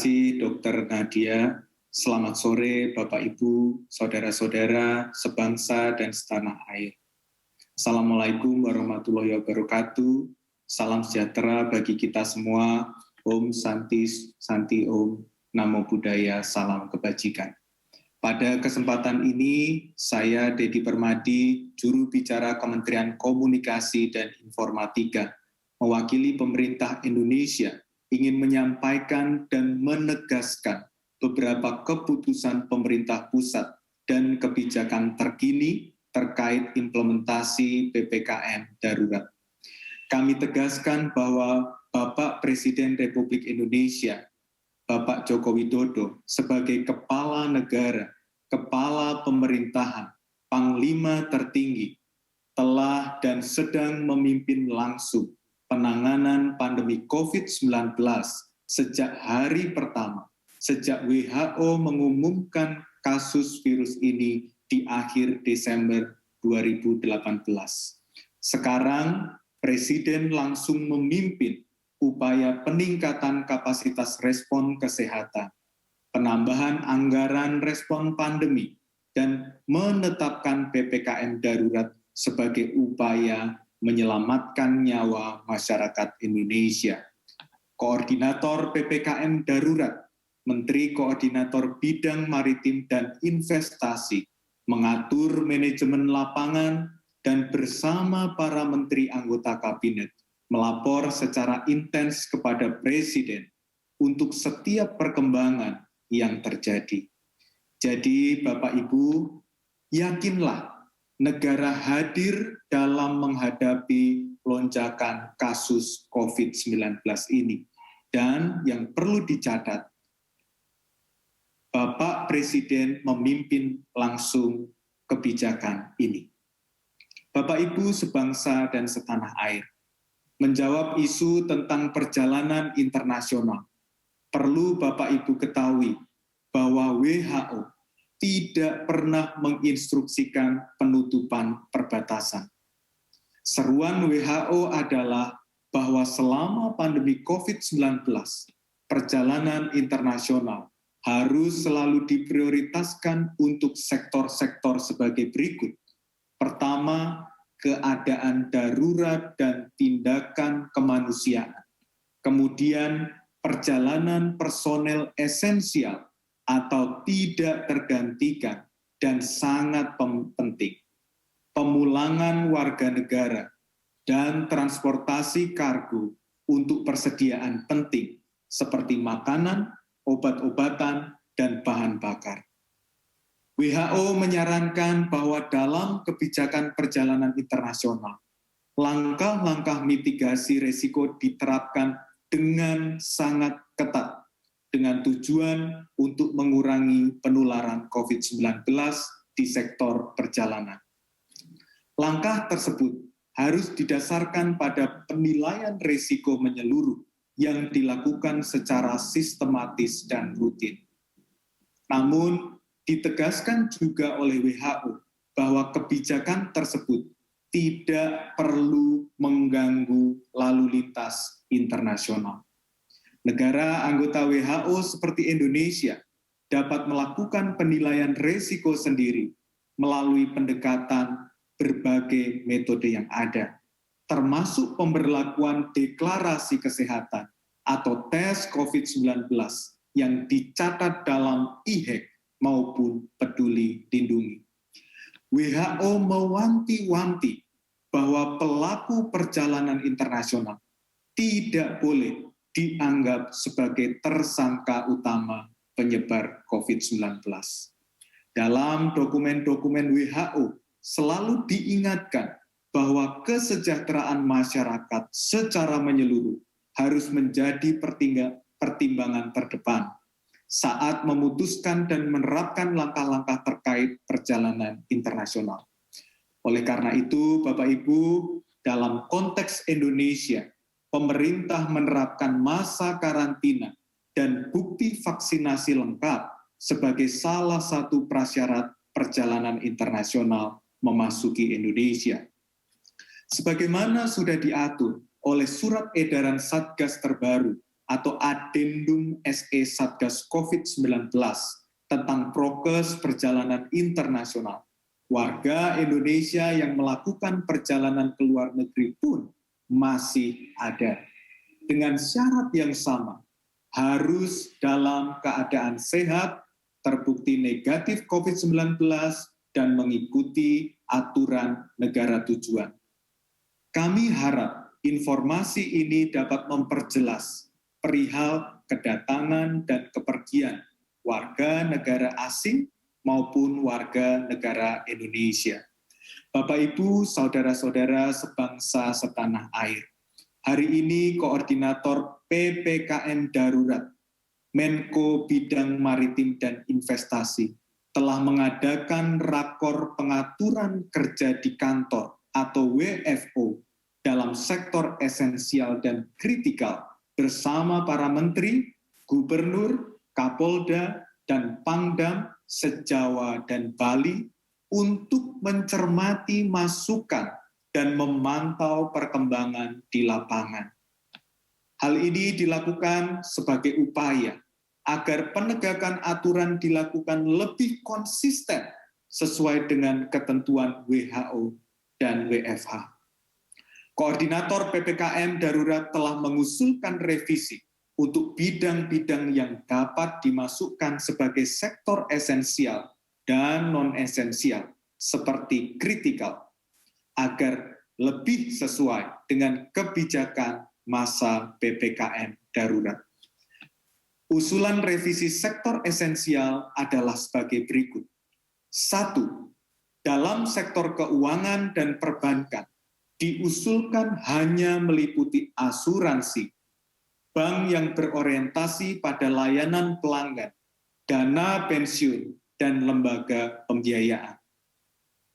Dr. Nadia. Selamat sore Bapak Ibu, saudara-saudara, sebangsa dan setanah air. Assalamualaikum warahmatullahi wabarakatuh. Salam sejahtera bagi kita semua. Om Santi, Santi Om, Namo Buddhaya, salam kebajikan. Pada kesempatan ini, saya Dedi Permadi, juru bicara Kementerian Komunikasi dan Informatika, mewakili pemerintah Indonesia, ingin menyampaikan dan menegaskan beberapa keputusan pemerintah pusat dan kebijakan terkini terkait implementasi PPKM darurat. Kami tegaskan bahwa Bapak Presiden Republik Indonesia, Bapak Joko Widodo, sebagai kepala negara, kepala pemerintahan, panglima tertinggi, telah dan sedang memimpin langsung penanganan pandemi COVID-19 sejak hari pertama, sejak WHO mengumumkan kasus virus ini di akhir Desember 2018. Sekarang, Presiden langsung memimpin upaya peningkatan kapasitas respon kesehatan, penambahan anggaran respon pandemi, dan menetapkan PPKM darurat sebagai upaya menyelamatkan nyawa masyarakat Indonesia. Koordinator PPKM darurat, Menteri Koordinator Bidang Maritim dan Investasi, mengatur manajemen lapangan dan bersama para menteri anggota kabinet melapor secara intens kepada Presiden untuk setiap perkembangan yang terjadi. Jadi Bapak Ibu, yakinlah negara hadir dalam menghadapi lonjakan kasus COVID-19 ini. Dan yang perlu dicatat, Bapak Presiden memimpin langsung kebijakan ini. Bapak Ibu sebangsa dan setanah air, menjawab isu tentang perjalanan internasional, perlu Bapak Ibu ketahui bahwa WHO tidak pernah menginstruksikan penutupan perbatasan. Seruan WHO adalah bahwa selama pandemi COVID-19, perjalanan internasional harus selalu diprioritaskan untuk sektor-sektor sebagai berikut. Pertama, keadaan darurat dan tindakan kemanusiaan. Kemudian, perjalanan personel esensial atau tidak tergantikan dan sangat penting. Pemulangan warga negara dan transportasi kargo untuk persediaan penting seperti makanan, obat-obatan, dan bahan bakar. WHO menyarankan bahwa dalam kebijakan perjalanan internasional, langkah-langkah mitigasi risiko diterapkan dengan sangat ketat dengan tujuan untuk mengurangi penularan COVID-19 di sektor perjalanan. Langkah tersebut harus didasarkan pada penilaian risiko menyeluruh yang dilakukan secara sistematis dan rutin. Namun, ditegaskan juga oleh WHO bahwa kebijakan tersebut tidak perlu mengganggu lalu lintas internasional. Negara anggota WHO seperti Indonesia dapat melakukan penilaian risiko sendiri melalui pendekatan berbagai metode yang ada, termasuk pemberlakuan deklarasi kesehatan atau tes COVID-19 yang dicatat dalam IHEC maupun Peduli Lindungi. WHO mewanti-wanti bahwa pelaku perjalanan internasional tidak boleh dianggap sebagai tersangka utama penyebar COVID-19. Dalam dokumen-dokumen WHO selalu diingatkan bahwa kesejahteraan masyarakat secara menyeluruh harus menjadi pertimbangan terdepan saat memutuskan dan menerapkan langkah-langkah terkait perjalanan internasional. Oleh karena itu, Bapak Ibu, dalam konteks Indonesia, pemerintah menerapkan masa karantina dan bukti vaksinasi lengkap sebagai salah satu prasyarat perjalanan internasional memasuki Indonesia. Sebagaimana sudah diatur oleh surat edaran Satgas terbaru atau Addendum SE Satgas COVID-19 tentang prokes perjalanan internasional, warga Indonesia yang melakukan perjalanan ke luar negeri pun masih ada. Dengan syarat yang sama, harus dalam keadaan sehat, terbukti negatif COVID-19, dan mengikuti aturan negara tujuan. Kami harap informasi ini dapat memperjelas perihal kedatangan dan kepergian warga negara asing maupun warga negara Indonesia. Bapak, Ibu, saudara-saudara sebangsa setanah air, hari ini Koordinator PPKM Darurat, Menko Bidang Maritim dan Investasi, telah mengadakan rakor pengaturan kerja di kantor atau WFO dalam sektor esensial dan kritikal bersama para menteri, gubernur, kapolda, dan pangdam se-Jawa dan Bali untuk mencermati masukan dan memantau perkembangan di lapangan. Hal ini dilakukan sebagai upaya agar penegakan aturan dilakukan lebih konsisten sesuai dengan ketentuan WHO dan WFH. Koordinator PPKM Darurat telah mengusulkan revisi untuk bidang-bidang yang dapat dimasukkan sebagai sektor esensial dan non-esensial, seperti kritikal, agar lebih sesuai dengan kebijakan masa PPKM Darurat. Usulan revisi sektor esensial adalah sebagai berikut. 1. Dalam sektor keuangan dan perbankan, diusulkan hanya meliputi asuransi, bank yang berorientasi pada layanan pelanggan, dana pensiun, dan lembaga pembiayaan.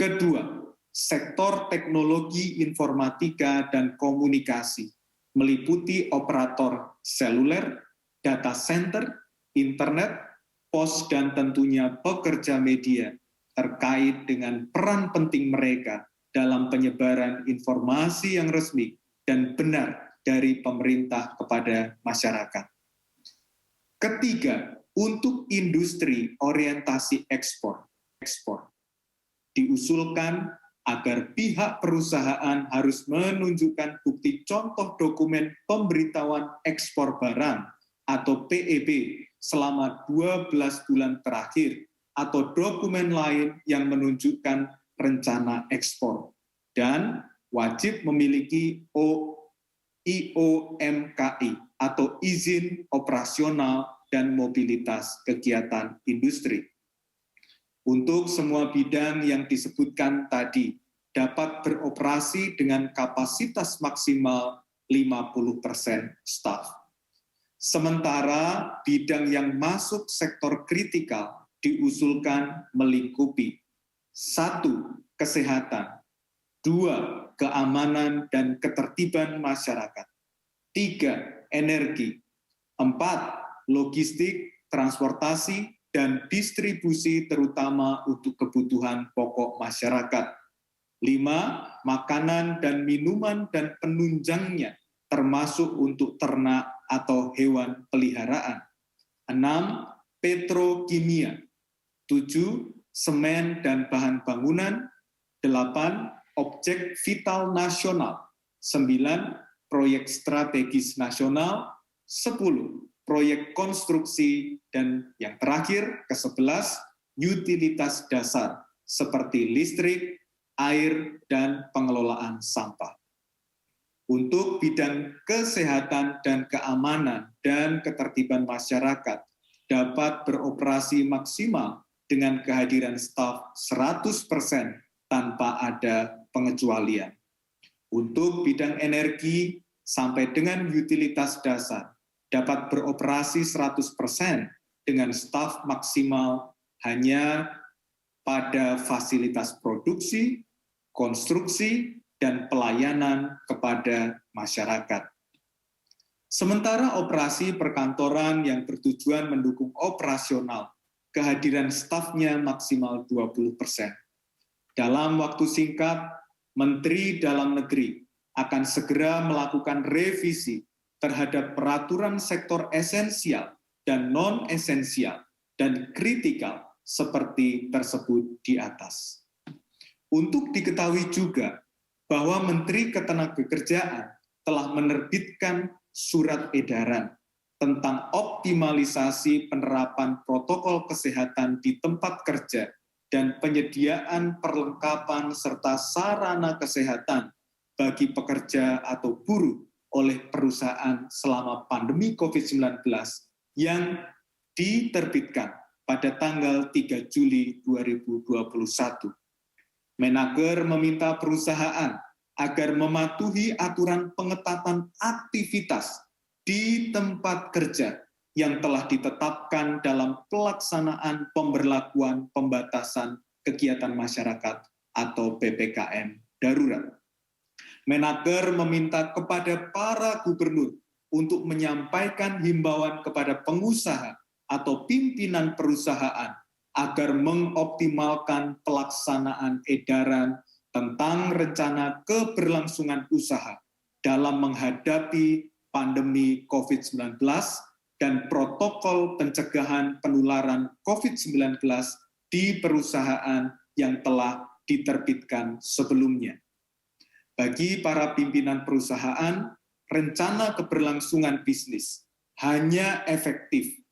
Kedua, sektor teknologi informatika dan komunikasi, meliputi operator seluler, data center, internet, pos, dan tentunya pekerja media terkait dengan peran penting mereka dalam penyebaran informasi yang resmi dan benar dari pemerintah kepada masyarakat. Ketiga, untuk industri orientasi ekspor, diusulkan agar pihak perusahaan harus menunjukkan bukti contoh dokumen pemberitahuan ekspor barang atau PEB selama 12 bulan terakhir atau dokumen lain yang menunjukkan rencana ekspor dan wajib memiliki IOMKI atau izin operasional dan mobilitas kegiatan industri. Untuk semua bidang yang disebutkan tadi dapat beroperasi dengan kapasitas maksimal 50% staf. Sementara bidang yang masuk sektor kritikal diusulkan melingkupi 1. Kesehatan, 2. Keamanan dan ketertiban masyarakat, 3. Energi, 4. Logistik, transportasi, dan distribusi terutama untuk kebutuhan pokok masyarakat, 5. Makanan dan minuman dan penunjangnya termasuk untuk ternak atau hewan peliharaan, 6. Petrokimia, 7. Semen dan bahan bangunan, 8. Objek vital nasional, 9. Proyek strategis nasional, 10. Proyek konstruksi, dan yang terakhir ke-11, utilitas dasar seperti listrik, air, dan pengelolaan sampah. Untuk bidang kesehatan dan keamanan dan ketertiban masyarakat dapat beroperasi maksimal dengan kehadiran staf 100% tanpa ada pengecualian. Untuk bidang energi sampai dengan utilitas dasar dapat beroperasi 100% dengan staf maksimal hanya pada fasilitas produksi, konstruksi, dan pelayanan kepada masyarakat. Sementara operasi perkantoran yang bertujuan mendukung operasional, kehadiran stafnya maksimal 20%. Dalam waktu singkat, Menteri Dalam Negeri akan segera melakukan revisi terhadap peraturan sektor esensial dan non-esensial dan kritikal seperti tersebut di atas. Untuk diketahui juga bahwa Menteri Ketenagakerjaan telah menerbitkan surat edaran tentang optimalisasi penerapan protokol kesehatan di tempat kerja dan penyediaan perlengkapan serta sarana kesehatan bagi pekerja atau buruh oleh perusahaan selama pandemi COVID-19 yang diterbitkan pada tanggal 3 Juli 2021. Menaker meminta perusahaan agar mematuhi aturan pengetatan aktivitas di tempat kerja yang telah ditetapkan dalam pelaksanaan pemberlakuan pembatasan kegiatan masyarakat atau PPKM darurat. Menaker meminta kepada para gubernur untuk menyampaikan himbauan kepada pengusaha atau pimpinan perusahaan agar mengoptimalkan pelaksanaan edaran tentang rencana keberlangsungan usaha dalam menghadapi pandemi COVID-19 dan protokol pencegahan penularan COVID-19 di perusahaan yang telah diterbitkan sebelumnya. Bagi para pimpinan perusahaan, rencana keberlangsungan bisnis hanya efektif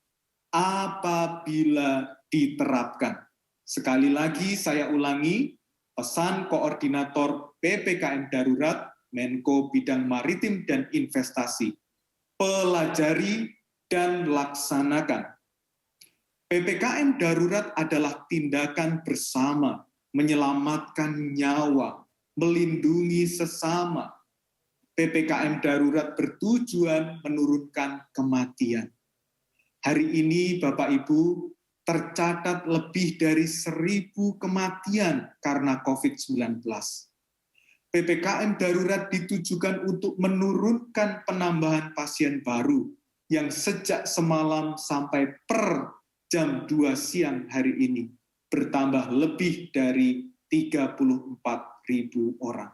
apabila diterapkan. Sekali lagi saya ulangi, pesan Koordinator PPKM Darurat, Menko Bidang Maritim dan Investasi, pelajari dan laksanakan. PPKM Darurat adalah tindakan bersama, menyelamatkan nyawa, melindungi sesama. PPKM Darurat bertujuan menurunkan kematian. Hari ini Bapak Ibu, tercatat lebih dari 1.000 kematian karena COVID-19. PPKM darurat ditujukan untuk menurunkan penambahan pasien baru yang sejak semalam sampai per jam 2 siang hari ini bertambah lebih dari 34.000 orang.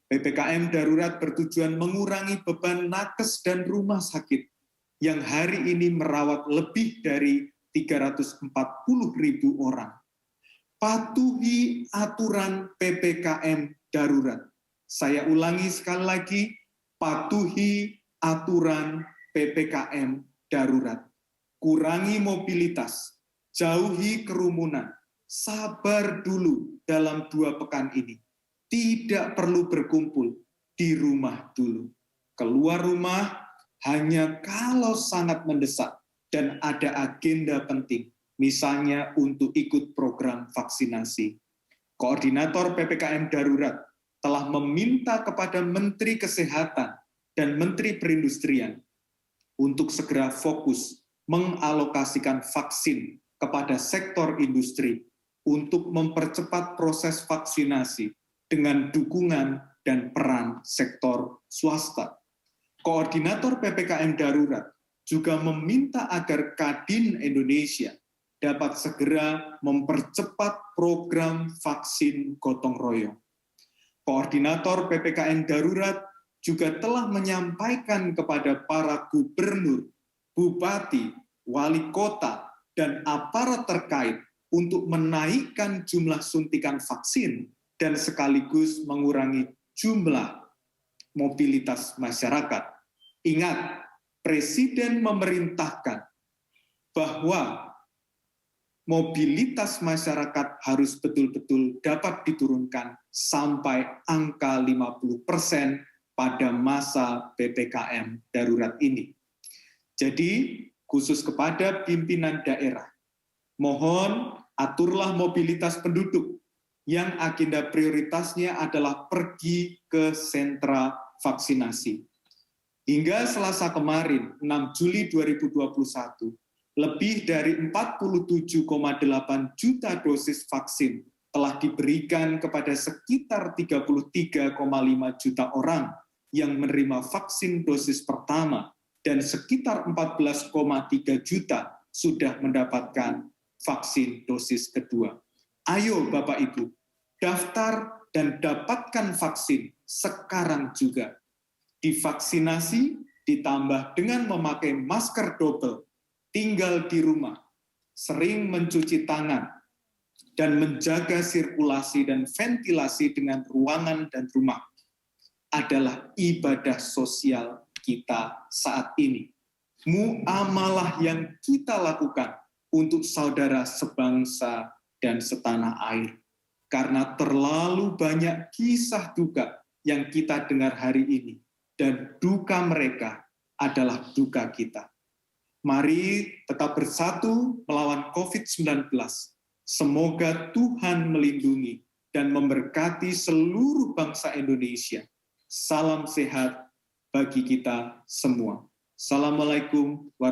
PPKM darurat bertujuan mengurangi beban nakes dan rumah sakit yang hari ini merawat lebih dari 340.000 orang. Patuhi aturan PPKM darurat. Saya ulangi sekali lagi, patuhi aturan PPKM darurat. Kurangi mobilitas, jauhi kerumunan, sabar dulu dalam 2 pekan ini. Tidak perlu berkumpul, di rumah dulu. Keluar rumah hanya kalau sangat mendesak dan ada agenda penting, misalnya untuk ikut program vaksinasi. Koordinator PPKM Darurat telah meminta kepada Menteri Kesehatan dan Menteri Perindustrian untuk segera fokus mengalokasikan vaksin kepada sektor industri untuk mempercepat proses vaksinasi dengan dukungan dan peran sektor swasta. Koordinator PPKM Darurat juga meminta agar Kadin Indonesia dapat segera mempercepat program vaksin gotong royong. Koordinator PPKM Darurat juga telah menyampaikan kepada para gubernur, bupati, wali kota, dan aparat terkait untuk menaikkan jumlah suntikan vaksin dan sekaligus mengurangi jumlah mobilitas masyarakat. Ingat, Presiden memerintahkan bahwa mobilitas masyarakat harus betul-betul dapat diturunkan sampai angka 50% pada masa PPKM darurat ini. Jadi, khusus kepada pimpinan daerah, mohon aturlah mobilitas penduduk yang agenda prioritasnya adalah pergi ke sentra vaksinasi. Hingga Selasa kemarin, 6 Juli 2021, lebih dari 47,8 juta dosis vaksin telah diberikan kepada sekitar 33,5 juta orang yang menerima vaksin dosis pertama dan sekitar 14,3 juta sudah mendapatkan vaksin dosis kedua. Ayo Bapak Ibu, daftar dan dapatkan vaksin sekarang juga. divaksinasi, ditambah dengan memakai masker double, tinggal di rumah, sering mencuci tangan, dan menjaga sirkulasi dan ventilasi dengan ruangan dan rumah adalah ibadah sosial kita saat ini. Muamalah yang kita lakukan untuk saudara sebangsa dan setanah air. Karena terlalu banyak kisah duka yang kita dengar hari ini, dan duka mereka adalah duka kita. Mari tetap bersatu melawan COVID-19. Semoga Tuhan melindungi dan memberkati seluruh bangsa Indonesia. Salam sehat bagi kita semua. Assalamualaikum warahmatullahi wabarakatuh.